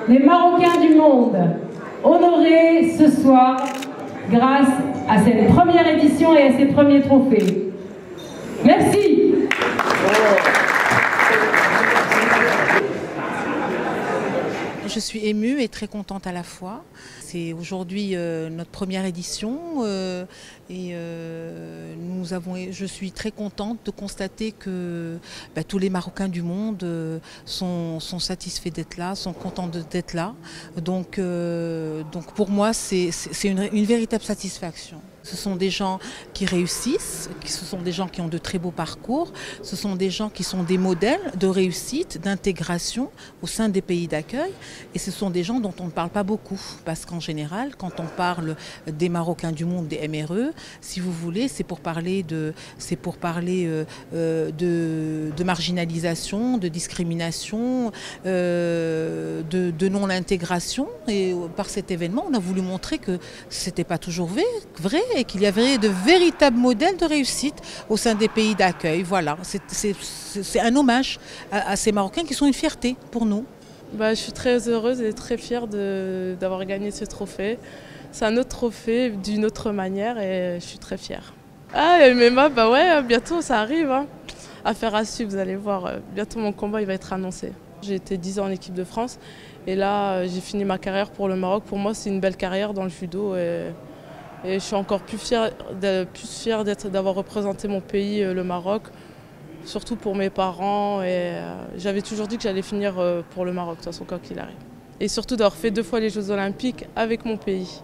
les Marocains du monde honorés ce soir grâce à cette première édition et à ces premiers trophées. Merci. Je suis émue et très contente à la fois. C'est aujourd'hui notre première édition je suis très contente de constater que tous les Marocains du monde sont satisfaits d'être là, sont contents d'être là. Donc pour moi, c'est une véritable satisfaction. Ce sont des gens qui réussissent, ce sont des gens qui ont de très beaux parcours, ce sont des gens qui sont des modèles de réussite, d'intégration au sein des pays d'accueil. Et ce sont des gens dont on ne parle pas beaucoup. Parce qu'en général, quand on parle des Marocains du monde, des MRE, si vous voulez, c'est pour parler de marginalisation, de discrimination, de non-intégration. Et par cet événement, on a voulu montrer que ce n'était pas toujours vrai et qu'il y avait de véritables modèles de réussite au sein des pays d'accueil. Voilà, c'est un hommage à ces Marocains qui sont une fierté pour nous. Je suis très heureuse et très fière d'avoir gagné ce trophée. C'est un autre trophée d'une autre manière et je suis très fière. Ah, MMA, ouais, bientôt ça arrive. Hein. Affaire à suivre, vous allez voir. Bientôt mon combat il va être annoncé. J'ai été 10 ans en équipe de France et là j'ai fini ma carrière pour le Maroc. Pour moi c'est une belle carrière dans le judo et je suis encore plus fière d'avoir représenté mon pays, le Maroc. Surtout pour mes parents et j'avais toujours dit que j'allais finir pour le Maroc, de toute façon, quoi qu'il arrive. Et surtout d'avoir fait 2 fois les Jeux Olympiques avec mon pays.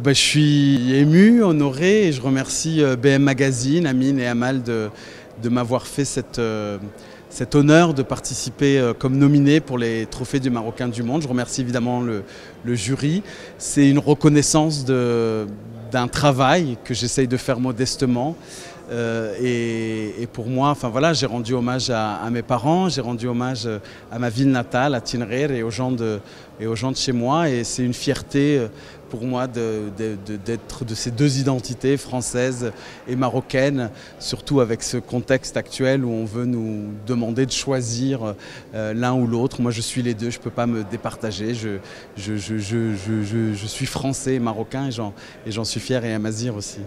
Je suis ému, honoré et je remercie BM Magazine, Amine et Amal de m'avoir fait cet honneur de participer comme nominé pour les trophées du Marocain du monde. Je remercie évidemment le jury. C'est une reconnaissance d'un travail que j'essaye de faire modestement. Et pour moi, j'ai rendu hommage à mes parents, j'ai rendu hommage à ma ville natale, à Tinrir et aux gens de chez moi. Et c'est une fierté pour moi d'être de ces 2 identités, françaises et marocaines, surtout avec ce contexte actuel où on veut nous demander de choisir l'un ou l'autre. Moi je suis les deux, je ne peux pas me départager. Je suis français et marocain et j'en suis fier et amazir aussi.